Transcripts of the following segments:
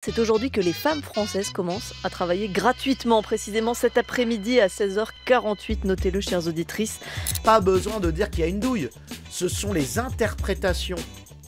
C'est aujourd'hui que les femmes françaises commencent à travailler gratuitement, précisément cet après-midi à 16h48. Notez-le, chères auditrices. Pas besoin de dire qu'il y a une douille. Ce sont les interprétations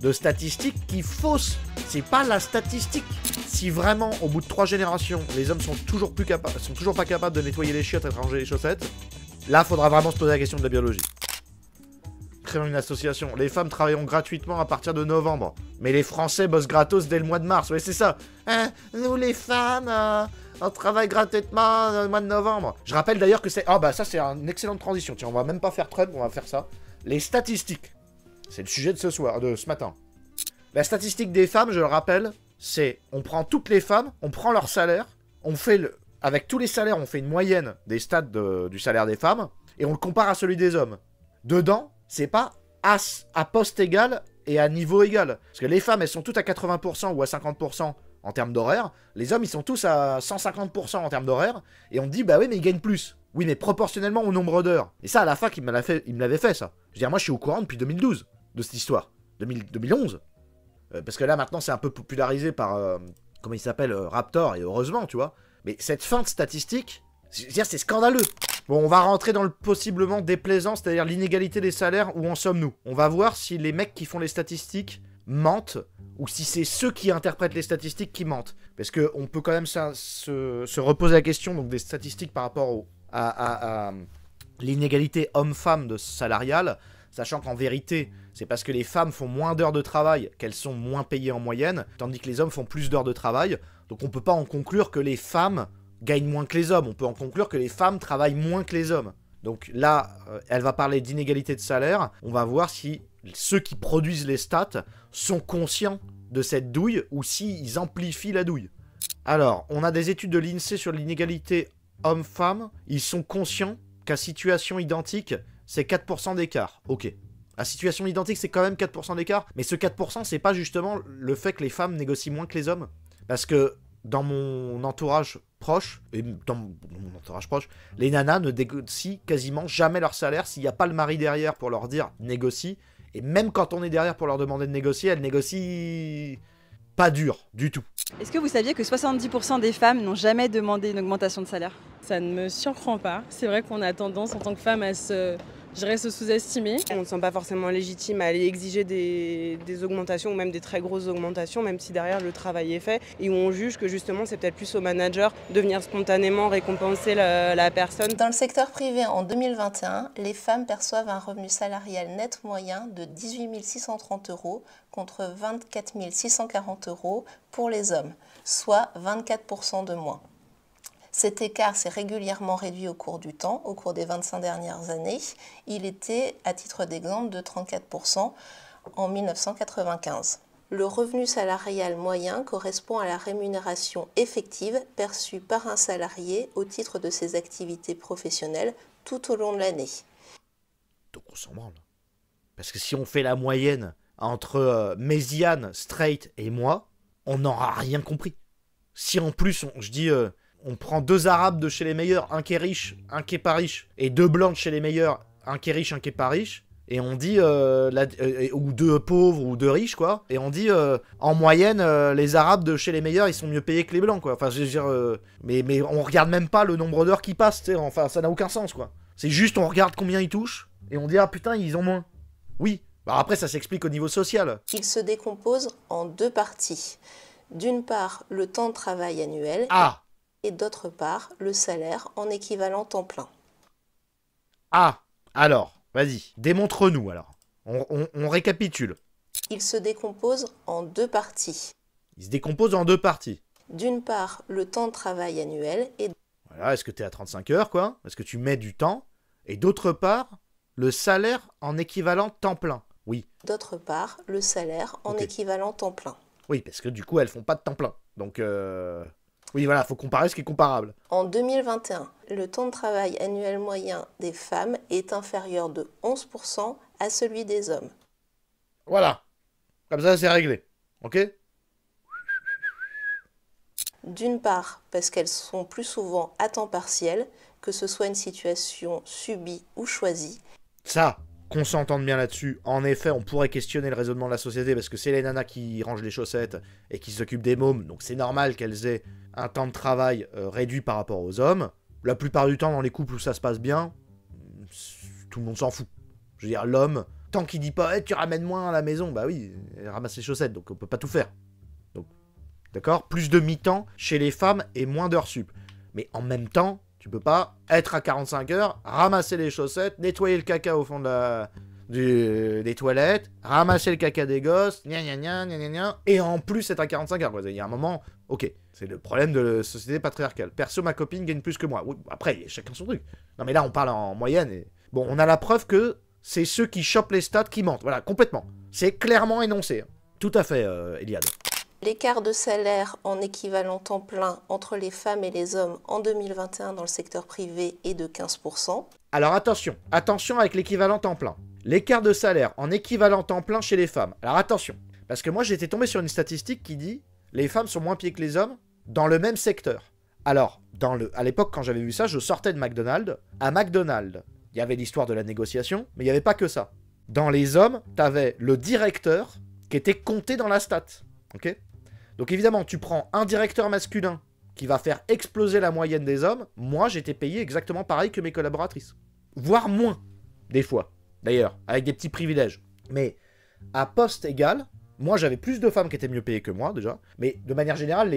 de statistiques qui faussent. C'est pas la statistique. Si vraiment, au bout de 3 générations, les hommes sont toujours pas capables de nettoyer les chiottes et de ranger les chaussettes, là, faudra vraiment se poser la question de la biologie. Créons une association. Les femmes travailleront gratuitement à partir de novembre. Mais les Français bossent gratos dès le mois de mars. Ouais, c'est ça. Hein, nous, les femmes, on travaille gratuitement le mois de novembre. Je rappelle d'ailleurs que c'est... Ah bah ça, c'est une excellente transition. Tiens, on va même pas faire Trump, on va faire ça. Les statistiques. C'est le sujet de ce matin. La statistique des femmes, je le rappelle, c'est... On prend toutes les femmes, on prend leur salaire, on fait le... Avec tous les salaires, on fait une moyenne des stats du salaire des femmes, et on le compare à celui des hommes. Dedans, c'est pas à poste égal et à niveau égal. Parce que les femmes, elles sont toutes à 80% ou à 50% en termes d'horaire. Les hommes, ils sont tous à 150% en termes d'horaire. Et on dit, bah oui, mais ils gagnent plus. Oui, mais proportionnellement au nombre d'heures. Et ça, à la fac, il me l'avait fait, ça. Je veux dire, moi, je suis au courant depuis 2012 de cette histoire. 2011. Parce que là, maintenant, c'est un peu popularisé par, comment il s'appelle, Raptor, et heureusement, tu vois. Mais cette fin de statistique, c'est scandaleux. Bon, on va rentrer dans le possiblement déplaisant, c'est-à-dire l'inégalité des salaires, où en sommes-nous? On va voir si les mecs qui font les statistiques mentent, ou si c'est ceux qui interprètent les statistiques qui mentent. Parce qu'on peut quand même se reposer la question donc des statistiques par rapport à l'inégalité homme-femme de salariale, sachant qu'en vérité, c'est parce que les femmes font moins d'heures de travail qu'elles sont moins payées en moyenne, tandis que les hommes font plus d'heures de travail. Donc on peut pas en conclure que les femmes gagnent moins que les hommes. On peut en conclure que les femmes travaillent moins que les hommes. Donc là, elle va parler d'inégalité de salaire. On va voir si ceux qui produisent les stats sont conscients de cette douille ou s'ils amplifient la douille. Alors, on a des études de l'INSEE sur l'inégalité homme-femme. Ils sont conscients qu'à situation identique, c'est 4% d'écart. Ok. À situation identique, c'est quand même 4% d'écart. Mais ce 4%, c'est pas justement le fait que les femmes négocient moins que les hommes. Parce que dans mon entourage proche, les nanas ne négocient quasiment jamais leur salaire s'il n'y a pas le mari derrière pour leur dire négocie. Et même quand on est derrière pour leur demander de négocier, elles négocient pas dur du tout. Est-ce que vous saviez que 70% des femmes n'ont jamais demandé une augmentation de salaire? Ça ne me surprend pas. C'est vrai qu'on a tendance en tant que femme à se sous-estimer. On ne se sent pas forcément légitime à aller exiger des augmentations ou même des très grosses augmentations, même si derrière le travail est fait, et où on juge que justement c'est peut-être plus au manager de venir spontanément récompenser la personne. Dans le secteur privé en 2021, les femmes perçoivent un revenu salarial net moyen de 18 630 € contre 24 640 € pour les hommes, soit 24% de moins. Cet écart s'est régulièrement réduit au cours du temps, au cours des 25 dernières années. Il était, à titre d'exemple, de 34% en 1995. Le revenu salarial moyen correspond à la rémunération effective perçue par un salarié au titre de ses activités professionnelles tout au long de l'année. Donc on s'en branle. Parce que si on fait la moyenne entre Méziane, Straight et moi, on n'aura rien compris. Si en plus, on prend 2 arabes de chez les meilleurs, un qui est riche, un qui est pas riche, et 2 blancs de chez les meilleurs, un qui est riche, un qui est pas riche, et on dit, ou 2 pauvres, ou 2 riches, quoi, et on dit, en moyenne, les arabes de chez les meilleurs, ils sont mieux payés que les blancs, quoi. Enfin, je veux dire, mais on regarde même pas le nombre d'heures qui passent, tu sais, enfin, ça n'a aucun sens, quoi. C'est juste, on regarde combien ils touchent, et on dit, ah putain, ils ont moins. Oui. Bah après, ça s'explique au niveau social. Il se décompose en 2 parties. D'une part, le temps de travail annuel. Et d'autre part, le salaire en équivalent temps plein. Ah, alors, vas-y, démontre-nous alors. On récapitule. Il se décompose en 2 parties. Il se décompose en 2 parties. D'une part, le temps de travail annuel et... Voilà, est-ce que tu es à 35 heures, quoi? Est-ce que tu mets du temps? Et d'autre part, le salaire en équivalent temps plein. Oui. D'autre part, le salaire en équivalent temps plein. Oui, parce que du coup, elles font pas de temps plein. Donc, oui, voilà, faut comparer ce qui est comparable. En 2021, le temps de travail annuel moyen des femmes est inférieur de 11% à celui des hommes. Voilà. Comme ça, c'est réglé. Ok? D'une part, parce qu'elles sont plus souvent à temps partiel, que ce soit une situation subie ou choisie. Ça, qu'on s'entende bien là-dessus. En effet, on pourrait questionner le raisonnement de la société parce que c'est les nanas qui rangent les chaussettes et qui s'occupent des mômes, donc c'est normal qu'elles aient un temps de travail réduit par rapport aux hommes. La plupart du temps, dans les couples où ça se passe bien, tout le monde s'en fout. Je veux dire, l'homme, tant qu'il dit pas hey, tu ramènes moins à la maison, bah oui, elle ramasse les chaussettes, donc on peut pas tout faire. Donc, d'accord, plus de mi-temps chez les femmes et moins d'heures sup. Mais en même temps, tu peux pas être à 45 heures, ramasser les chaussettes, nettoyer le caca au fond des toilettes, ramasser le caca des gosses, et en plus être à 45 heures. Il y a un moment, ok, c'est le problème de la société patriarcale. Perso, ma copine gagne plus que moi. Oui, après, chacun son truc. Non mais là, on parle en moyenne. Et... Bon, on a la preuve que c'est ceux qui chopent les stats qui mentent. Voilà, complètement. C'est clairement énoncé. Tout à fait, Eliade. L'écart de salaire en équivalent temps plein entre les femmes et les hommes en 2021 dans le secteur privé est de 15%. Alors attention avec l'équivalent temps plein. L'écart de salaire en équivalent temps plein chez les femmes. Alors attention, parce que moi j'étais tombé sur une statistique qui dit les femmes sont moins payées que les hommes dans le même secteur. Alors, à l'époque quand j'avais vu ça, je sortais de McDonald's. À McDonald's, il y avait l'histoire de la négociation, mais il n'y avait pas que ça. Dans les hommes, t'avais le directeur qui était compté dans la stat. Ok ? Donc évidemment, tu prends un directeur masculin qui va faire exploser la moyenne des hommes. Moi, j'étais payé exactement pareil que mes collaboratrices. Voire moins, des fois. D'ailleurs, avec des petits privilèges. Mais à poste égal, moi, j'avais plus de femmes qui étaient mieux payées que moi, déjà. Mais de manière générale,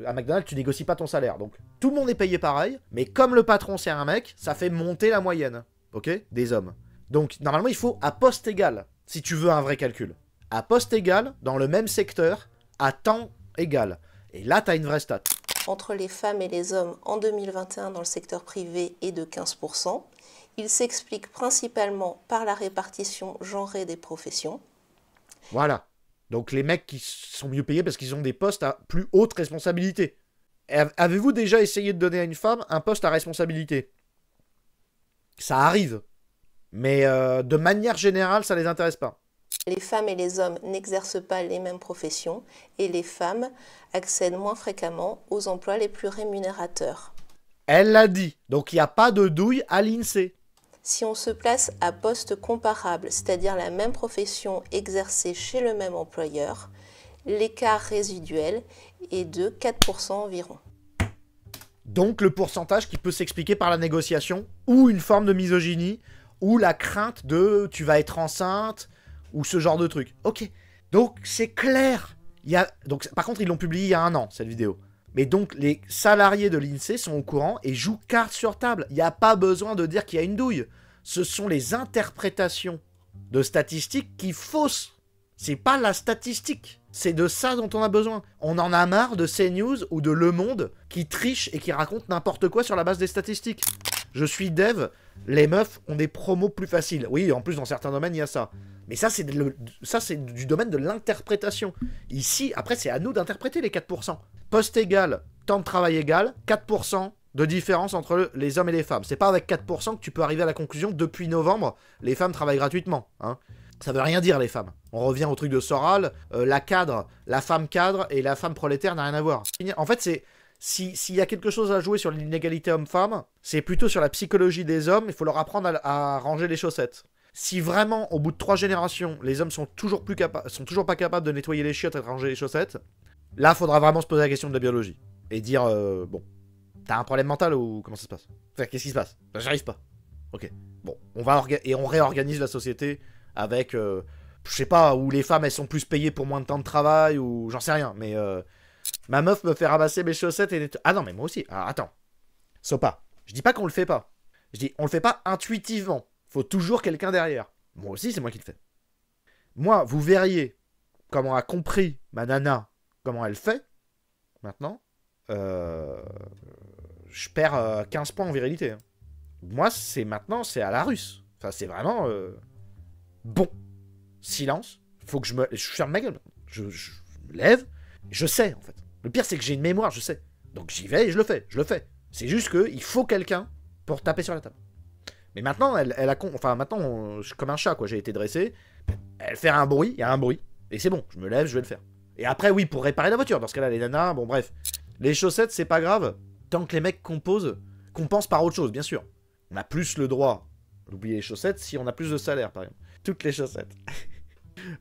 à McDonald's, tu négocies pas ton salaire. Donc, tout le monde est payé pareil. Mais comme le patron, c'est un mec, ça fait monter la moyenne, ok, des hommes. Donc, normalement, il faut à poste égal, si tu veux un vrai calcul. À poste égal, dans le même secteur, à temps égal. Et là, tu as une vraie stat. Entre les femmes et les hommes en 2021 dans le secteur privé est de 15%. Il s'explique principalement par la répartition genrée des professions. Voilà. Donc les mecs qui sont mieux payés parce qu'ils ont des postes à plus haute responsabilité. Avez-vous déjà essayé de donner à une femme un poste à responsabilité? Ça arrive. Mais de manière générale, ça les intéresse pas. Les femmes et les hommes n'exercent pas les mêmes professions et les femmes accèdent moins fréquemment aux emplois les plus rémunérateurs. Elle l'a dit, donc il n'y a pas de douille à l'INSEE. Si on se place à poste comparable, c'est-à-dire la même profession exercée chez le même employeur, l'écart résiduel est de 4% environ. Donc le pourcentage qui peut s'expliquer par la négociation, ou une forme de misogynie, ou la crainte de « tu vas être enceinte », ou ce genre de truc. Ok, donc c'est clair. Donc, par contre, ils l'ont publié il y a 1 an, cette vidéo. Mais donc, les salariés de l'INSEE sont au courant et jouent carte sur table. Il n'y a pas besoin de dire qu'il y a une douille. Ce sont les interprétations de statistiques qui faussent. C'est pas la statistique. C'est de ça dont on a besoin. On en a marre de CNews ou de Le Monde qui trichent et qui racontent n'importe quoi sur la base des statistiques. Je suis dev, les meufs ont des promos plus faciles. Oui, en plus, dans certains domaines, il y a ça. Mais ça, c'est du domaine de l'interprétation. Ici, après, c'est à nous d'interpréter les 4%. Poste égal, temps de travail égal, 4% de différence entre les hommes et les femmes. C'est pas avec 4% que tu peux arriver à la conclusion que depuis novembre, les femmes travaillent gratuitement. Hein. Ça veut rien dire, les femmes. On revient au truc de Soral, la femme cadre et la femme prolétaire n'a rien à voir. En fait, c'est... S'il y a quelque chose à jouer sur l'inégalité homme-femme, c'est plutôt sur la psychologie des hommes, il faut leur apprendre à ranger les chaussettes. Si vraiment, au bout de 3 générations, les hommes sont toujours pas capables de nettoyer les chiottes et de ranger les chaussettes, là, il faudra vraiment se poser la question de la biologie. Et dire, bon, t'as un problème mental ou comment ça se passe? Enfin, qu'est-ce qui se passe? J'arrive pas. Ok. Bon, on réorganise la société avec, je sais pas, où les femmes, elles sont plus payées pour moins de temps de travail, ou j'en sais rien, mais... ma meuf me fait ramasser mes chaussettes et... Ah non, mais moi aussi. Alors, attends. Sopa. Je dis pas qu'on le fait pas. Je dis, on le fait pas intuitivement. Faut toujours quelqu'un derrière. Moi aussi, c'est moi qui le fais. Moi, vous verriez comment a compris ma nana, comment elle fait, maintenant. Je perds 15 points en virilité. Hein. Moi, c'est à la russe. Enfin, c'est vraiment... Bon. Silence. Faut que je ferme ma gueule. Je me lève. Je sais, en fait. Le pire, c'est que j'ai une mémoire, je sais. Donc j'y vais et je le fais. C'est juste qu'il faut quelqu'un pour taper sur la table. Mais maintenant, maintenant, je suis comme un chat, quoi. J'ai été dressé. Elle fait un bruit, il y a un bruit. Et c'est bon, je me lève, je vais le faire. Et après, oui, pour réparer la voiture. Dans ce cas-là, les nanas, bon, bref. Les chaussettes, c'est pas grave. Tant que les mecs compensent par autre chose, bien sûr. On a plus le droit Oubliez les chaussettes si on a plus de salaire, par exemple. Toutes les chaussettes.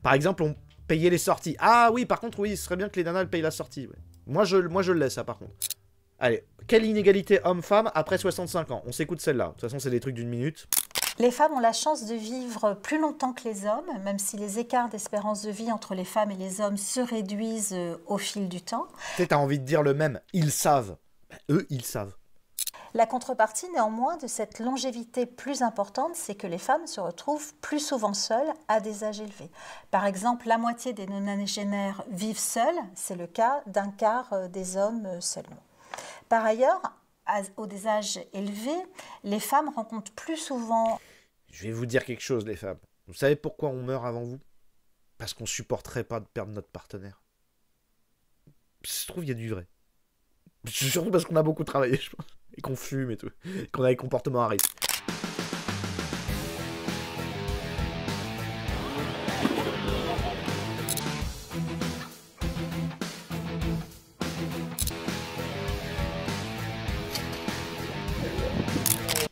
Par exemple, on payait les sorties. Ah oui, par contre, oui, ce serait bien que les nanas elles payent la sortie. Ouais. Moi, je le laisse, ça, par contre. Allez, quelle inégalité homme-femme après 65 ans? On s'écoute celle-là. De toute façon, c'est des trucs d'une minute. Les femmes ont la chance de vivre plus longtemps que les hommes, même si les écarts d'espérance de vie entre les femmes et les hommes se réduisent au fil du temps. Tu sais, t'as envie de dire le même. Ils savent. Ben, eux, ils savent. La contrepartie, néanmoins, de cette longévité plus importante, c'est que les femmes se retrouvent plus souvent seules à des âges élevés. Par exemple, la moitié des nonagénaires vivent seuls, c'est le cas d'un quart des hommes seulement. Par ailleurs, aux des âges élevés, les femmes rencontrent plus souvent... Je vais vous dire quelque chose, les femmes. Vous savez pourquoi on meurt avant vous? Parce qu'on supporterait pas de perdre notre partenaire. Je trouve qu'il y a du vrai. Surtout parce qu'on a beaucoup travaillé, je pense. Et qu'on fume et tout. Et qu'on a des comportements à risque.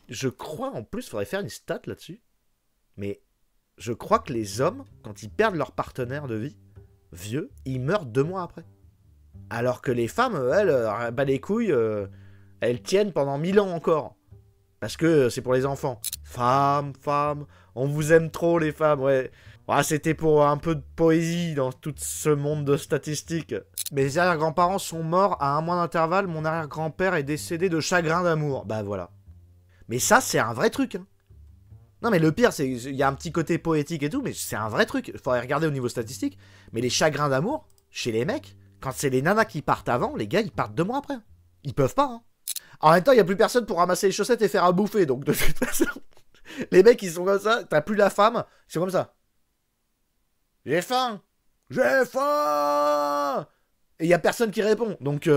Je crois, en plus, il faudrait faire une stat là-dessus. Mais je crois que les hommes, quand ils perdent leur partenaire de vie, vieux, ils meurent 2 mois après. Alors que les femmes, elles, bah les couilles, elles tiennent pendant 1000 ans encore. Parce que c'est pour les enfants. Femmes, on vous aime trop les femmes, ouais. Ah, c'était pour un peu de poésie dans tout ce monde de statistiques. Mes arrière-grands-parents sont morts à 1 mois d'intervalle, mon arrière-grand-père est décédé de chagrin d'amour. Bah voilà. Mais ça, c'est un vrai truc, hein. Non, mais le pire, c'est qu'il y a un petit côté poétique et tout, mais c'est un vrai truc. Il faudrait regarder au niveau statistique. Mais les chagrins d'amour, chez les mecs, quand c'est les nanas qui partent avant, les gars, ils partent 2 mois après. Ils peuvent pas, hein. En même temps, il n'y a plus personne pour ramasser les chaussettes et faire à bouffer, donc de toute façon, les mecs, ils sont comme ça. T'as plus la femme, ils sont comme ça. J'ai faim. J'ai faim. Et il n'y a personne qui répond. Donc,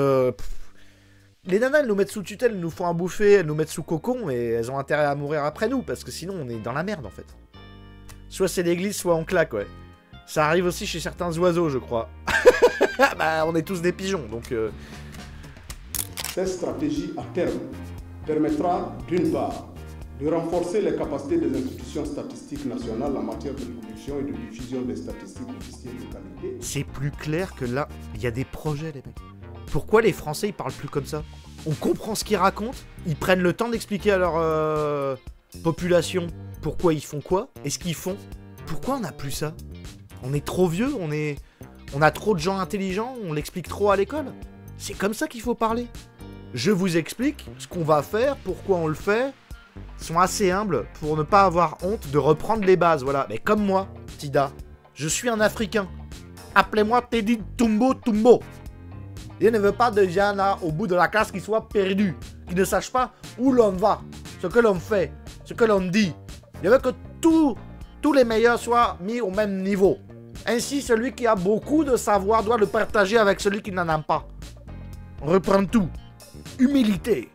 les nanas, elles nous mettent sous tutelle, elles nous font à bouffer, elles nous mettent sous cocon, et elles ont intérêt à mourir après nous, parce que sinon, on est dans la merde, en fait. Soit c'est l'église, soit on claque, ouais. Ça arrive aussi chez certains oiseaux, je crois. Bah, on est tous des pigeons, donc... Cette stratégie, à terme, permettra, d'une part, de renforcer les capacités des institutions statistiques nationales en matière de production et de diffusion des statistiques officielles de qualité. C'est plus clair que là, il y a des projets, les mecs. Pourquoi les Français, ils parlent plus comme ça? On comprend ce qu'ils racontent, ils prennent le temps d'expliquer à leur population pourquoi ils font quoi, et ce qu'ils font. Pourquoi on n'a plus ça? On est trop vieux, on a trop de gens intelligents, on l'explique trop à l'école. C'est comme ça qu'il faut parler. Je vous explique ce qu'on va faire, pourquoi on le fait. Ils sont assez humbles pour ne pas avoir honte de reprendre les bases, voilà. Mais comme moi, Tida, je suis un Africain. Appelez-moi Teddy Tumbo Tumbo. Je ne veux pas de gens là au bout de la classe qui soient perdus, qui ne sachent pas où l'on va, ce que l'on fait, ce que l'on dit. Je veux que tous les meilleurs soient mis au même niveau. Ainsi, celui qui a beaucoup de savoir doit le partager avec celui qui n'en a pas. On reprend tout. Humilité.